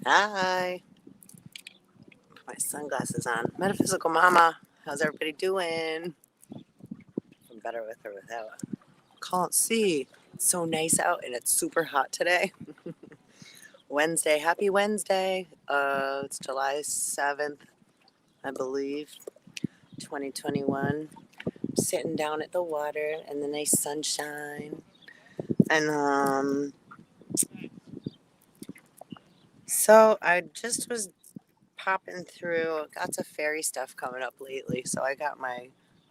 Hi. Put my sunglasses on. Metaphysical Mama. How's everybody doing? I'm better with or without. Can't see. It's so nice out and it's super hot today. Wednesday. Happy Wednesday. It's July 7th, I believe, 2021. Sitting down at the water and the nice sunshine. And so I just was popping through. Lots of fairy stuff coming up lately. So I got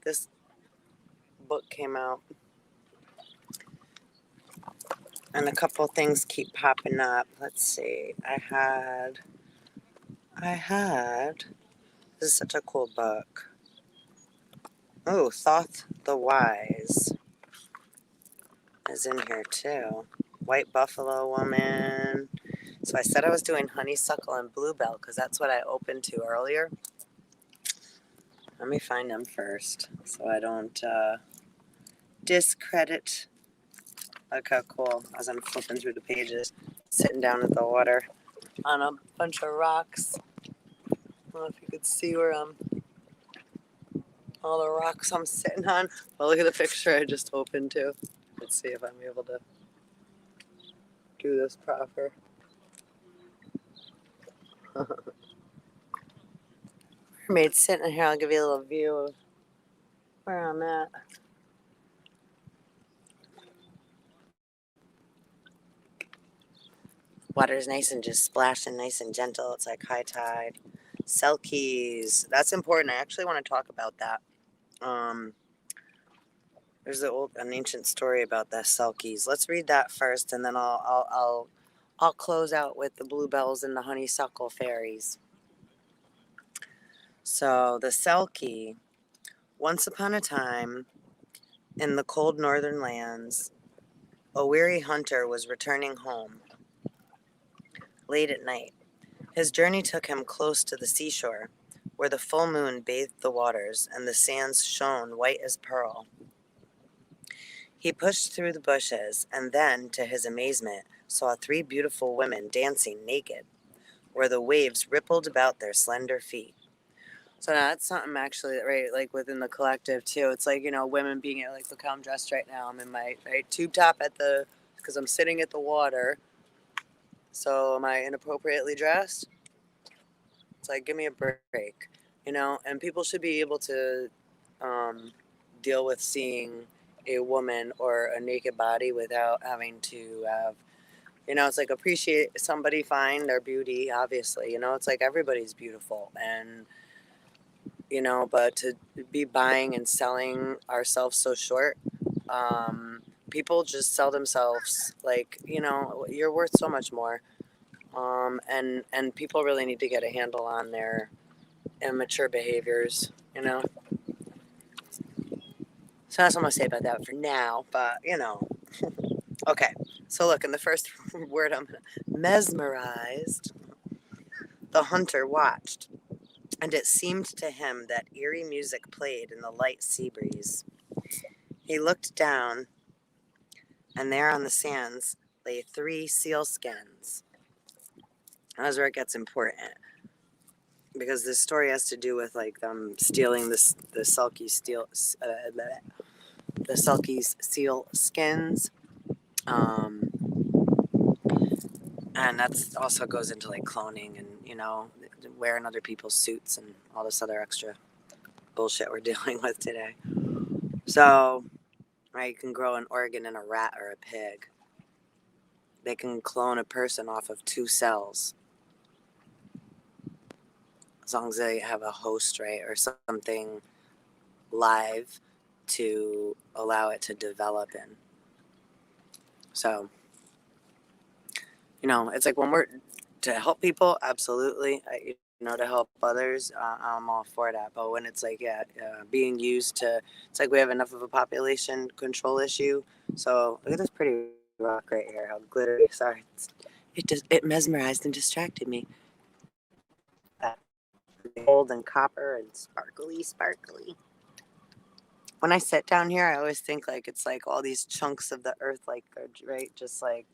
this book came out, and a couple things keep popping up. Let's see. I had. This is such a cool book. Oh, Thoth the Wise is in here too. White Buffalo Woman. So I said I was doing Honeysuckle and Bluebell because that's what I opened to earlier. Let me find them first so I don't discredit. Look how cool, as I'm flipping through the pages, sitting down at the water on a bunch of rocks. I don't know if you could see all the rocks I'm sitting on. Well, look at the picture I just opened too. Let's see if I'm able to do this proper. Mermaid sitting here. I'll give you a little view of where I'm at. Water's nice and just splashing, nice and gentle. It's like high tide. Selkies. That's important. I actually want to talk about that. There's an ancient story about the Selkies. Let's read that first, and then I'll close out with the bluebells and the honeysuckle fairies. So the Selkie, once upon a time, in the cold northern lands, a weary hunter was returning home late at night. His journey took him close to the seashore, where the full moon bathed the waters and the sands shone white as pearl. He pushed through the bushes and then, to his amazement, saw 3 beautiful women dancing naked, where the waves rippled about their slender feet. So now that's something actually, right, like within the collective too. It's like, women being like, look how I'm dressed right now. I'm in my tube top because I'm sitting at the water. So am I inappropriately dressed? It's like, give me a break, and people should be able to deal with seeing a woman or a naked body without having to have, it's like appreciate somebody find their beauty, obviously, it's like everybody's beautiful. And, but to be buying and selling ourselves so short, people just sell themselves like, you're worth so much more. And people really need to get a handle on their immature behaviors. So that's what I'm going to say about that for now, but, Okay, so look, in the first word, I'm mesmerized. The hunter watched, and it seemed to him that eerie music played in the light sea breeze. He looked down, and there on the sands lay 3 seal skins. That's where it gets important, because this story has to do with like them stealing the Selkie the Selkie's seal skins. And that's also goes into like cloning and, wearing other people's suits and all this other extra bullshit we're dealing with today. So, right, you can grow an organ in a rat or a pig. They can clone a person off of 2 cells. As long as they have a host, right, or something live to allow it to develop in. So, it's like when we're to help people, absolutely. To help others, I'm all for that. But when it's like, being used to, it's like we have enough of a population control issue. So look at this pretty rock right here. How glittery. Sorry, it mesmerized and distracted me. Gold and copper and sparkly. When I sit down here, I always think like it's like all these chunks of the earth, like right, just like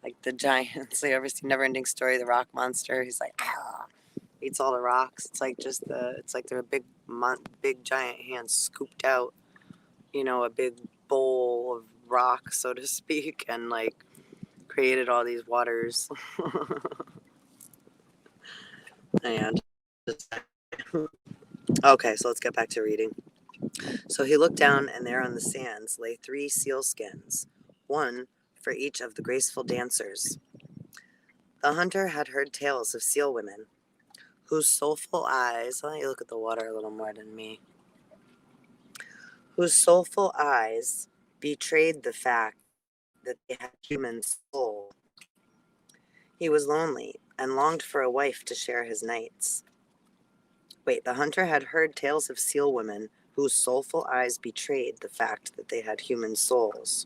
Like the giants. You ever seen Never Ending Story, the rock monster? He's like, ah, eats all the rocks. It's like it's like they're big giant hands scooped out, a big bowl of rock, so to speak, and like created all these waters. And okay, so let's get back to reading. So he looked down, and there on the sands lay 3 seal skins, one for each of the graceful dancers. The hunter had heard tales of seal women, whose soulful eyes, I'll let you look at the water a little more than me, whose soulful eyes betrayed the fact that they had human soul. He was lonely and longed for a wife to share his nights. Wait, the hunter had heard tales of seal women whose soulful eyes betrayed the fact that they had human souls.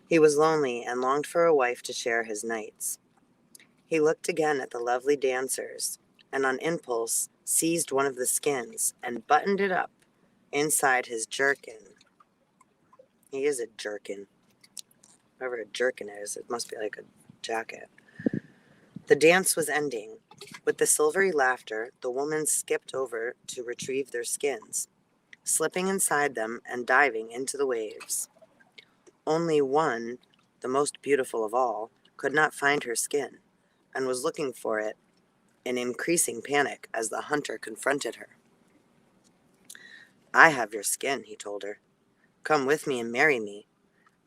He was lonely and longed for a wife to share his nights. He looked again at the lovely dancers, and on impulse seized one of the skins and buttoned it up inside his jerkin. He is a jerkin. Whatever a jerkin is, it must be like a jacket. The dance was ending. With the silvery laughter, the woman skipped over to retrieve their skins, slipping inside them and diving into the waves. Only one, the most beautiful of all, could not find her skin, and was looking for it in increasing panic as the hunter confronted her. I have your skin, he told her. Come with me and marry me.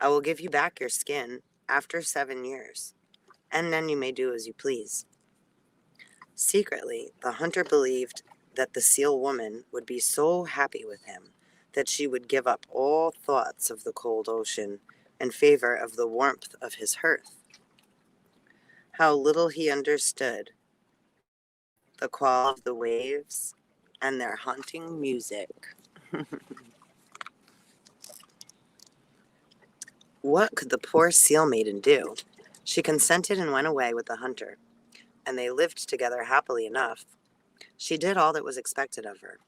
I will give you back your skin after 7 years, and then you may do as you please. Secretly, the hunter believed that the seal woman would be so happy with him that she would give up all thoughts of the cold ocean in favor of the warmth of his hearth. How little he understood the call of the waves and their haunting music. What could the poor seal maiden do? She consented and went away with the hunter, and they lived together happily enough. She did all that was expected of her.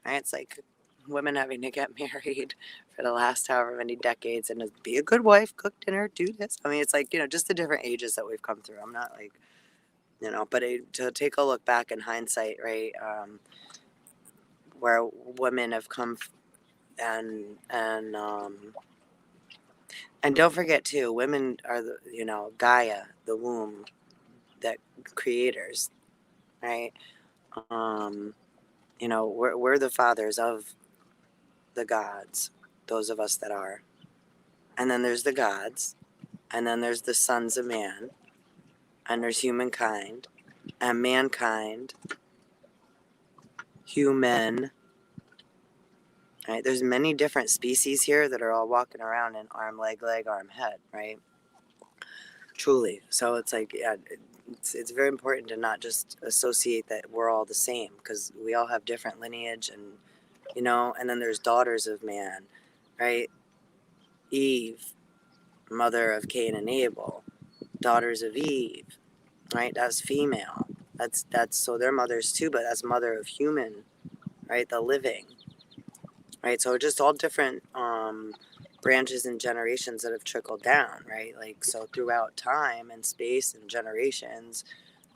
Right? It's like women having to get married for the last however many decades and be a good wife, cook dinner, do this. I mean, it's like, just the different ages that we've come through. I'm not like, but to take a look back in hindsight, right, where women have come and don't forget too, women are the, Gaia, the womb, that creators, right? We're the fathers of the gods, those of us that are. And then there's the gods, and then there's the sons of man, and there's humankind, and mankind, human, right? There's many different species here that are all walking around in arm, leg, arm, head, right? Truly. So it's like, yeah, it's very important to not just associate that we're all the same, because we all have different lineage, and and then there's daughters of man, right? Eve, mother of Cain and Abel, daughters of Eve, right? That's female. That's so they're mothers too, but that's mother of human, right? The living, right? So just all different branches and generations that have trickled down, right? Like, so throughout time and space and generations,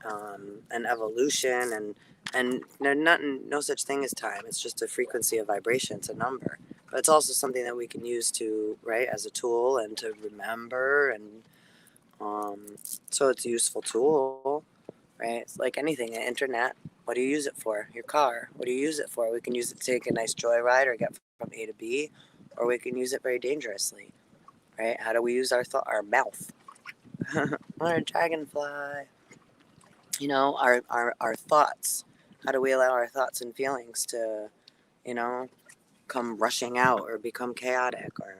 and evolution, and no such thing as time. It's just a frequency of vibration. It's a number, but it's also something that we can use to, right, as a tool and to remember, and so it's a useful tool, right? It's like anything, the internet. What do you use it for? Your car. What do you use it for? We can use it to take a nice joyride or get from A to B, or we can use it very dangerously, right? How do we use our mouth? Or a dragonfly. Our thoughts. How do we allow our thoughts and feelings to, come rushing out or become chaotic, or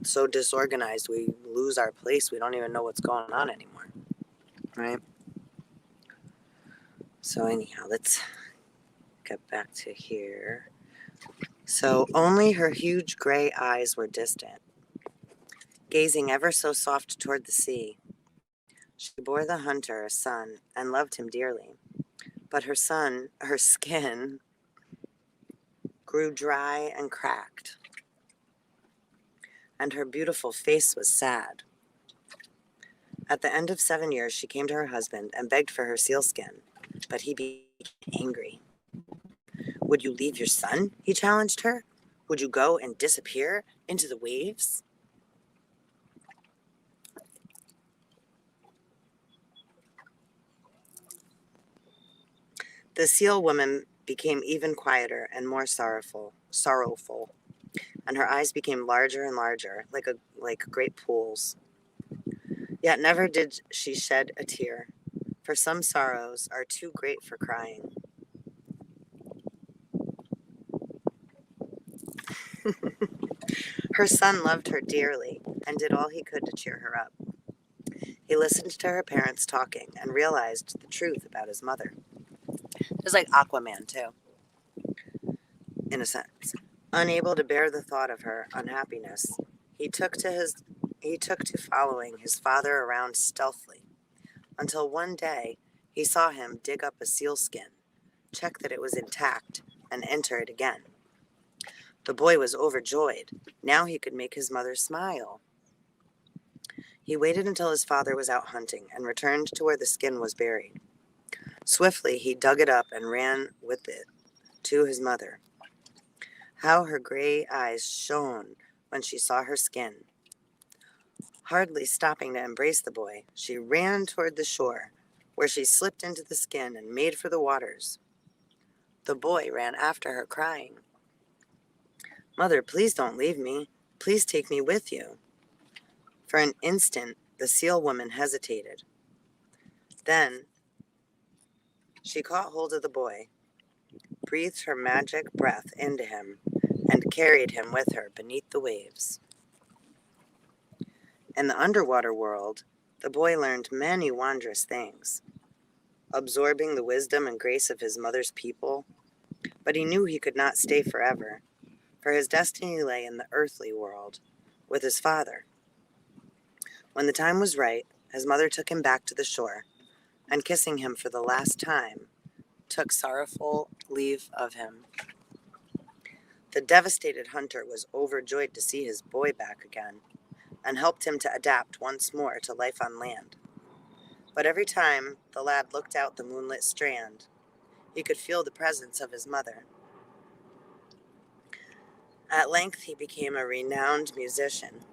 so disorganized we lose our place. We don't even know what's going on anymore, right? So anyhow, let's get back to here. So only her huge gray eyes were distant, gazing ever so soft toward the sea. She bore the hunter a son and loved him dearly. But her skin, grew dry and cracked, and her beautiful face was sad. At the end of 7 years, she came to her husband and begged for her sealskin, but he became angry. Would you leave your son? He challenged her. Would you go and disappear into the waves? The seal woman became even quieter and more sorrowful, and her eyes became larger and larger, like great pools. Yet never did she shed a tear, for some sorrows are too great for crying. Her son loved her dearly and did all he could to cheer her up. He listened to her parents talking and realized the truth about his mother. It's like Aquaman, too, in a sense. Unable to bear the thought of her unhappiness, he took to following his father around stealthily, until one day he saw him dig up a sealskin, check that it was intact, and enter it again. The boy was overjoyed. Now he could make his mother smile. He waited until his father was out hunting and returned to where the skin was buried. Swiftly he dug it up and ran with it to his mother. How her gray eyes shone when she saw her skin. Hardly stopping to embrace the boy, she ran toward the shore, where she slipped into the skin and made for the waters. The boy ran after her, crying, "Mother, please don't leave me. Please take me with you." For an instant, the seal woman hesitated. Then she caught hold of the boy, breathed her magic breath into him, and carried him with her beneath the waves. In the underwater world, the boy learned many wondrous things, absorbing the wisdom and grace of his mother's people, but he knew he could not stay forever, for his destiny lay in the earthly world, with his father. When the time was right, his mother took him back to the shore, and kissing him for the last time, took sorrowful leave of him. The devastated hunter was overjoyed to see his boy back again, and helped him to adapt once more to life on land. But every time the lad looked out the moonlit strand, he could feel the presence of his mother. At length he became a renowned musician,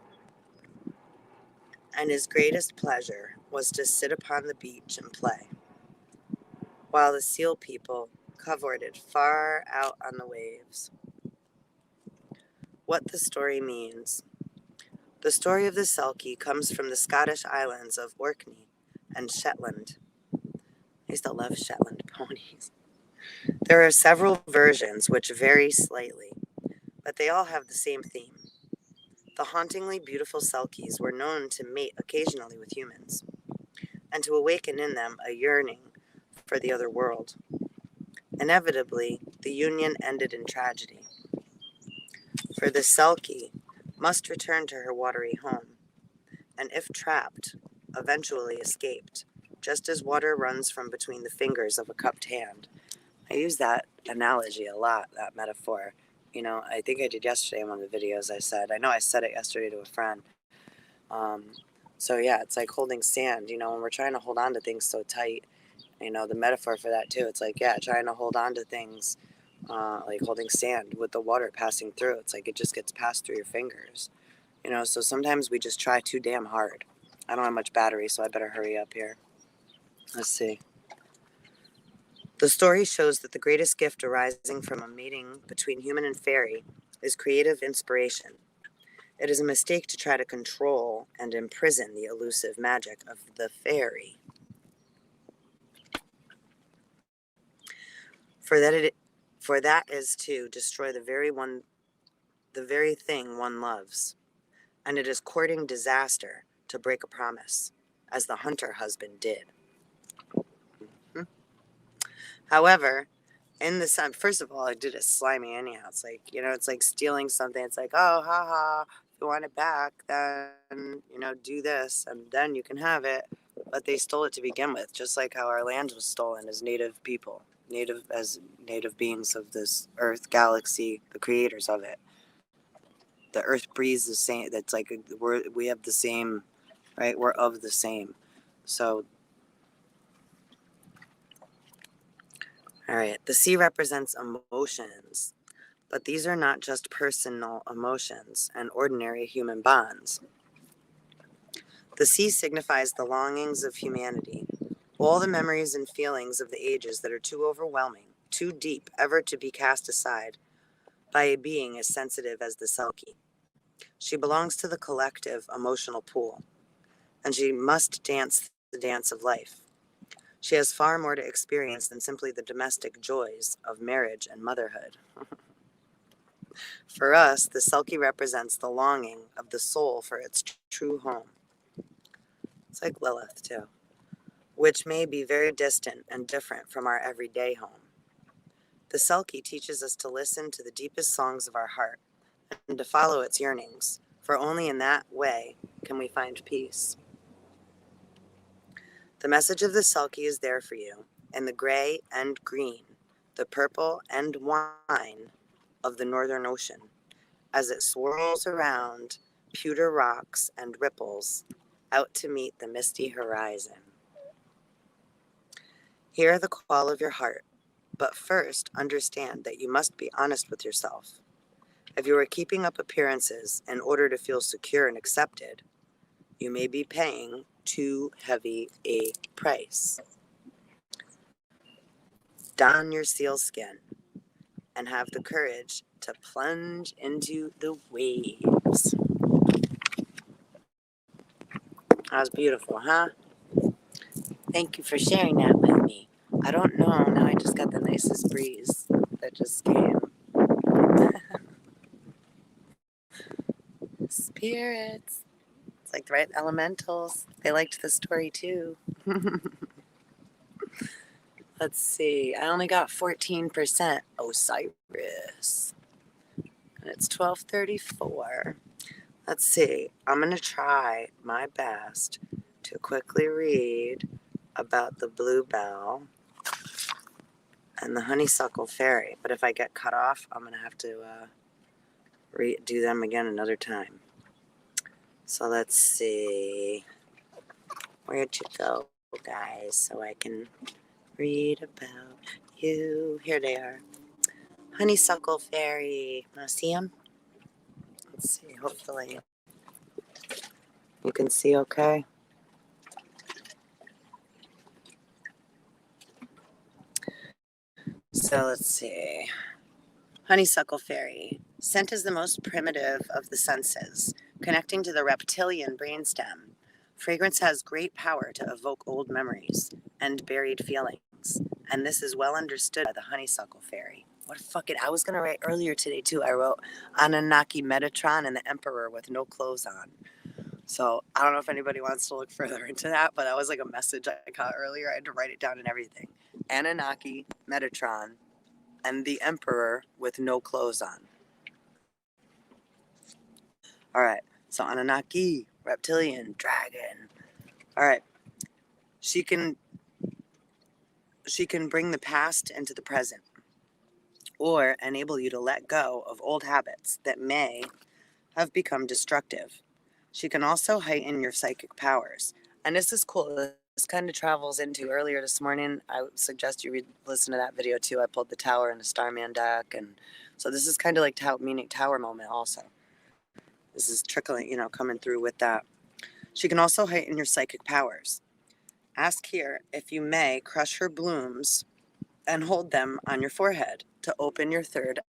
and his greatest pleasure was to sit upon the beach and play, while the seal people cavorted far out on the waves. What the story means. The story of the Selkie comes from the Scottish islands of Orkney and Shetland. I used to love Shetland ponies. There are several versions which vary slightly, but they all have the same theme. The hauntingly beautiful Selkies were known to mate occasionally with humans, and to awaken in them a yearning for the other world. Inevitably, the union ended in tragedy, for the Selkie must return to her watery home, and if trapped, eventually escaped, just as water runs from between the fingers of a cupped hand. I use that analogy a lot, that metaphor. I think I did yesterday in one of the videos I know I said it yesterday to a friend. So yeah, it's like holding sand, when we're trying to hold on to things so tight, the metaphor for that too. It's like, yeah, trying to hold on to things, like holding sand with the water passing through. It's like it just gets passed through your fingers, so sometimes we just try too damn hard. I don't have much battery, so I better hurry up here. Let's see. The story shows that the greatest gift arising from a meeting between human and fairy is creative inspiration. It is a mistake to try to control and imprison the elusive magic of the fairy. For that is to destroy the very thing one loves, and it is courting disaster to break a promise, as the hunter husband did. However, in the sun, first of all, I did it slimy anyhow. It's like, it's like stealing something. It's like, oh, haha, if you want it back, then, do this, and then you can have it. But they stole it to begin with, just like how our land was stolen as native people, as native beings of this earth galaxy, the creators of it. The earth breathes the same. That's like we have the same, right? We're of the same. So, all right, the sea represents emotions, but these are not just personal emotions and ordinary human bonds. The sea signifies the longings of humanity, all the memories and feelings of the ages that are too overwhelming, too deep ever to be cast aside by a being as sensitive as the Selkie. She belongs to the collective emotional pool, and she must dance the dance of life. She has far more to experience than simply the domestic joys of marriage and motherhood. For us, the Selkie represents the longing of the soul for its true home. It's like Lilith, too, which may be very distant and different from our everyday home. The Selkie teaches us to listen to the deepest songs of our heart and to follow its yearnings, for only in that way can we find peace. The message of the Selkie is there for you in the gray and green, the purple and wine of the Northern Ocean, as it swirls around pewter rocks and ripples out to meet the misty horizon. Hear the call of your heart, but first understand that you must be honest with yourself. If you are keeping up appearances in order to feel secure and accepted, you may be paying too heavy a price. Don your sealskin and have the courage to plunge into the waves. That was beautiful, huh? Thank you for sharing that with me. I don't know, now I just got the nicest breeze that just came. Spirits. It's like the right elementals. They liked the story too. Let's see. I only got 14% Osiris. And it's 12:34. Let's see. I'm going to try my best to quickly read about the bluebell and the honeysuckle fairy. But if I get cut off, I'm going to have to do them again another time. So let's see. Where'd you go, guys, so I can read about you? Here they are. Honeysuckle fairy. Want to see them? Let's see. Hopefully you can see okay. So let's see. Honeysuckle fairy. Scent is the most primitive of the senses, connecting to the reptilian brainstem. Fragrance has great power to evoke old memories and buried feelings, and this is well understood by the honeysuckle fairy. What fucking, I was going to write earlier today too. I wrote Anunnaki, Metatron, and the Emperor with no clothes on. So I don't know if anybody wants to look further into that, but that was like a message I got earlier. I had to write it down and everything. Anunnaki, Metatron, and the Emperor with no clothes on. All right. So Anunnaki, reptilian, dragon. All right. She can bring the past into the present, or enable you to let go of old habits that may have become destructive. She can also heighten your psychic powers. And this is cool. This kind of travels into earlier this morning. I would suggest you listen to that video too. I pulled the Tower and the Starman deck. And so this is kind of like meaning Tower moment also. This is trickling, coming through with that. She can also heighten your psychic powers. Ask here if you may crush her blooms and hold them on your forehead to open your third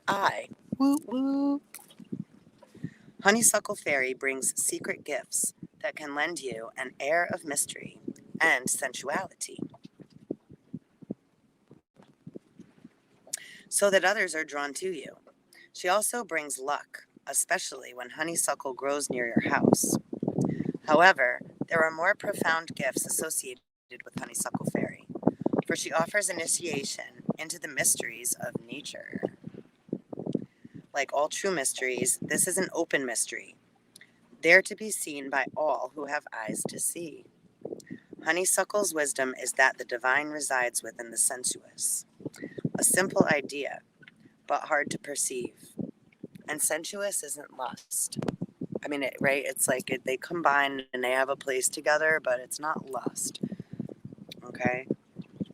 eye. Woo woo. Honeysuckle Fairy brings secret gifts that can lend you an air of mystery and sensuality, so that others are drawn to you. She also brings luck, especially when honeysuckle grows near your house. However, there are more profound gifts associated with Honeysuckle Fairy, for she offers initiation into the mysteries of nature. Like all true mysteries, this is an open mystery, there to be seen by all who have eyes to see. Honeysuckle's wisdom is that the divine resides within the sensuous. A simple idea, but hard to perceive. And sensuous isn't lust. I mean, right? It's like they combine and they have a place together, but it's not lust. Okay?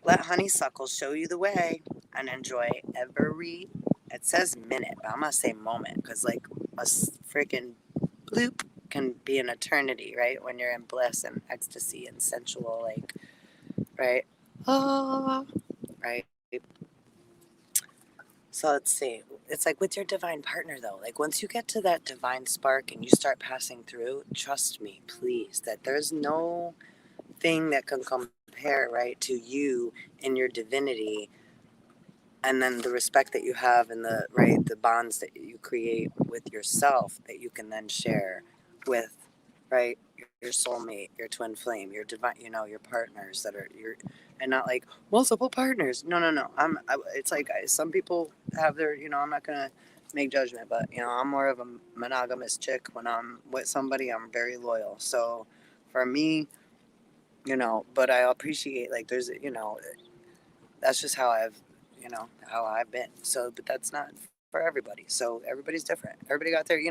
Let honeysuckle show you the way and enjoy every, it says minute, but I'm going to say moment because, like, a freaking bloop can be an eternity, right? When you're in bliss and ecstasy and sensual, like, right? Oh, right? So let's see. It's like with your divine partner, though. Like once you get to that divine spark and you start passing through, trust me, please, that there's no thing that can compare, right, to you and your divinity, and then the respect that you have and the right the bonds that you create with yourself that you can then share with, right, your soulmate, your twin flame, your divine, your partners that are your, and not like multiple partners. No, no, no. It's like some people have their, I'm not gonna make judgment, but I'm more of a monogamous chick. When I'm with somebody, I'm very loyal. So for me, but I appreciate, like, there's, that's just how I've been. So, but that's not for everybody. So everybody's different. Everybody got their,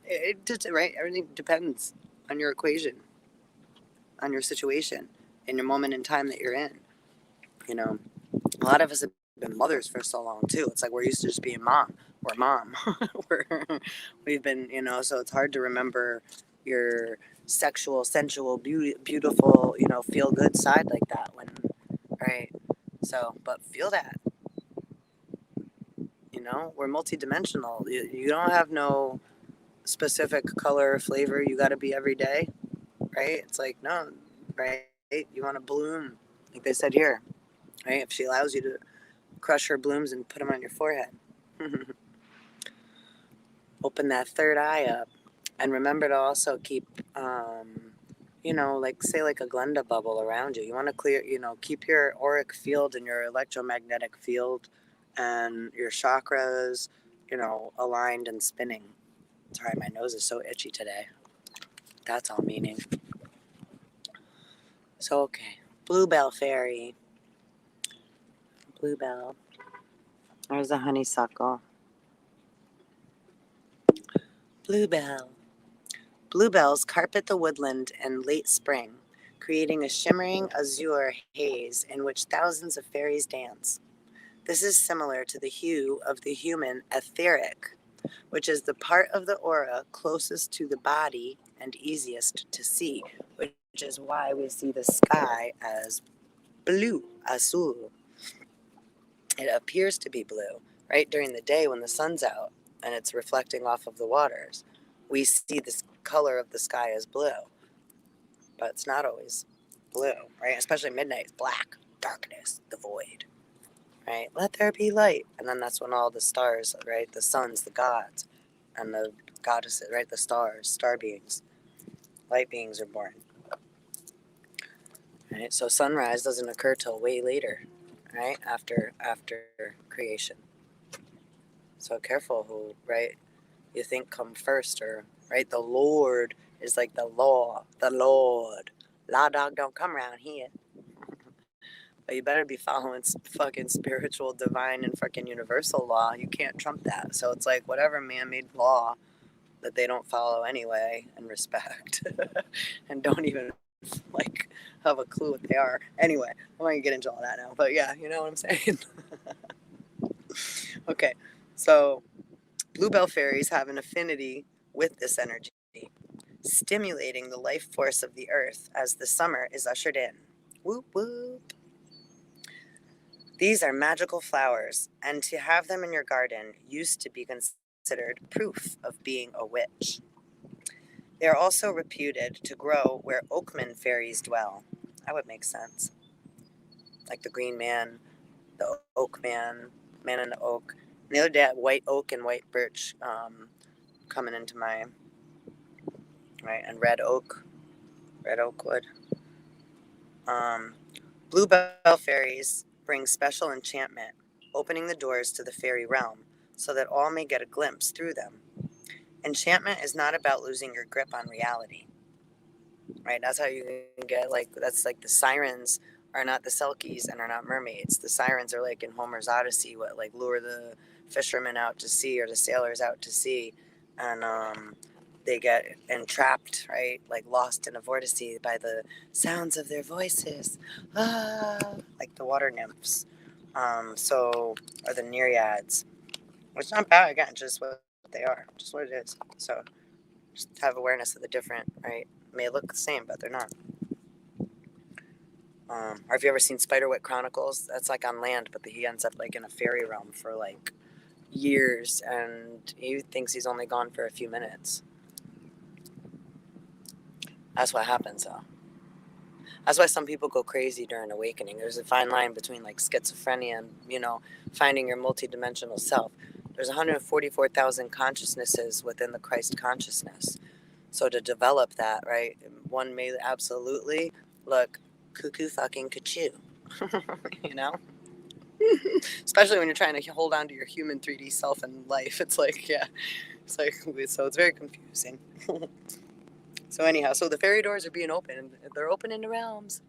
it just, right? Everything depends on your equation, on your situation, in your moment in time that you're in. You know, a lot of us have been mothers for so long too. It's like we're used to just being mom. We're mom. We've been, so it's hard to remember your sexual, sensual, beautiful, feel good side like that when, right? So, but feel that. We're multidimensional. You don't have no specific color or flavor you got to be every day, right? It's like, no, right? You want to bloom, like they said here, right? If she allows you to crush her blooms and put them on your forehead. Open that third eye up. And remember to also keep, like say like a Glenda bubble around you. You want to clear, keep your auric field and your electromagnetic field and your chakras, aligned and spinning. Sorry, my nose is so itchy today. That's all meaning. So, okay. Bluebell fairy. Bluebell. There's a honeysuckle. Bluebell. Bluebells carpet the woodland in late spring, creating a shimmering azure haze in which thousands of fairies dance. This is similar to the hue of the human etheric, which is the part of the aura closest to the body and easiest to see, which is why we see the sky as blue, azul. It appears to be blue, right? During the day when the sun's out and it's reflecting off of the waters, we see this color of the sky as blue, but it's not always blue, right? Especially midnight, it's black, darkness, the void, right? Let there be light. And then that's when all the stars, right? The suns, the gods, and the goddesses, right? The stars, star beings, light beings are born, right? So sunrise doesn't occur till way later, right? After creation. So careful who, right, you think come first, or, right, the Lord is like the law, the Lord. Law dog don't come around here. But you better be following fucking spiritual, divine, and fucking universal law. You can't trump that. So it's like whatever man-made law that they don't follow anyway and respect and don't even like have a clue what they are. Anyway, I'm not gonna get into all that now. But yeah, you know what I'm saying? Okay, so bluebell fairies have an affinity with this energy, stimulating the life force of the earth as the summer is ushered in. Whoop whoop. These are magical flowers, and to have them in your garden used to be considered proof of being a witch. They are also reputed to grow where oakman fairies dwell. That would make sense. Like the green man, the oak man, man in the oak. And the other day, I had white oak and white birch coming into my, right, and red oak wood. Bluebell fairies bring special enchantment, opening the doors to the fairy realm so that all may get a glimpse through them. Enchantment is not about losing your grip on reality, right? That's how you can get, like, that's like the sirens are not the Selkies and are not mermaids. The sirens are like in Homer's Odyssey, what, like lure the fishermen out to sea or the sailors out to sea. And they get entrapped, right? Like lost in a vortice by the sounds of their voices. Like the water nymphs. Or the nereids. Which is not bad, again, just what they are, just what it is. So just have awareness of the different, right? May look the same, but they're not. Or have you ever seen Spiderwick Chronicles? That's like on land, but he ends up like in a fairy realm for like years, and he thinks he's only gone for a few minutes. That's what happens, though. That's why some people go crazy during awakening. There's a fine line between like schizophrenia and, finding your multidimensional self. There's 144,000 consciousnesses within the Christ consciousness. So to develop that, right, one may absolutely look cuckoo fucking cuckoo, you know? Especially when you're trying to hold on to your human 3D self in life. It's like, yeah, so it's very confusing. So anyhow, so the fairy doors are being opened. They're opening the realms.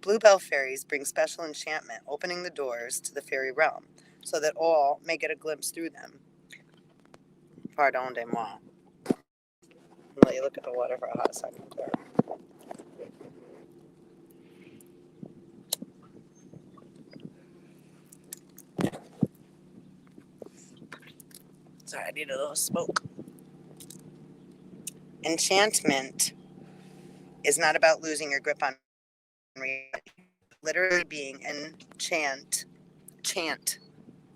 Bluebell fairies bring special enchantment, opening the doors to the fairy realm, so that all may get a glimpse through them. Pardon-moi. I'll let you look at the water for a hot second, Claire. Sorry, I need a little smoke. Enchantment is not about losing your grip on reality. Literally being chant.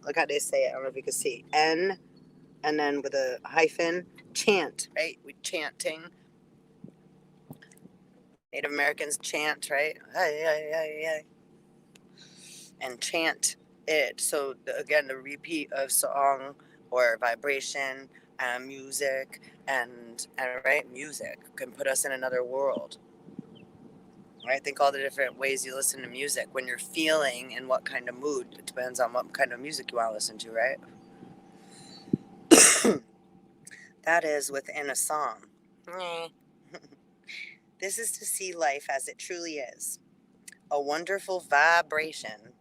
Look how they say it. I don't know if you can see. N, and then with a hyphen, chant, right? We chanting. Native Americans chant, right? And chant it. So again, the repeat of song or vibration and music and right, music can put us in another world. Right? Think all the different ways you listen to music when you're feeling and what kind of mood. It depends on what kind of music you want to listen to, right? That is within a song. This is to see life as it truly is. A wonderful vibration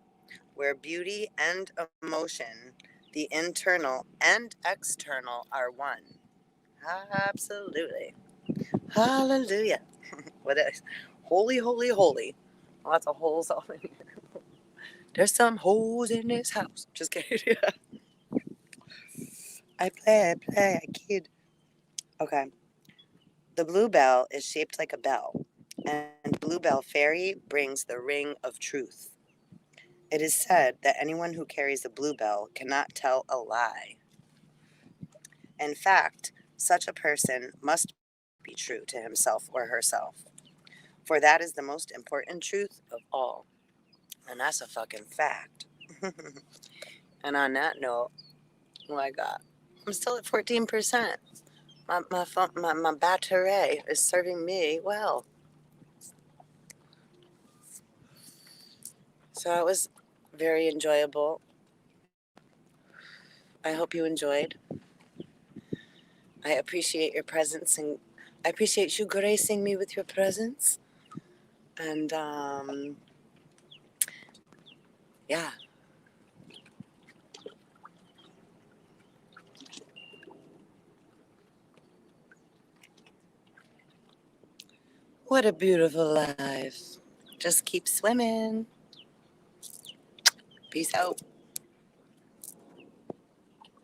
where beauty and emotion, the internal and external, are one. Absolutely. Hallelujah. What is? Holy, holy, holy. Lots of holes all in here. There's some holes in this house. Just kidding. I kid. Okay. The bluebell is shaped like a bell, and Bluebell Fairy brings the ring of truth. It is said that anyone who carries a bluebell cannot tell a lie. In fact, such a person must be true to himself or herself, for that is the most important truth of all. And that's a fucking fact. And on that note, what I got? I'm still at 14%. My battery is serving me well. So it was very enjoyable. I hope you enjoyed. I appreciate your presence, and I appreciate you gracing me with your presence. And yeah. What a beautiful life. Just keep swimming. Peace out.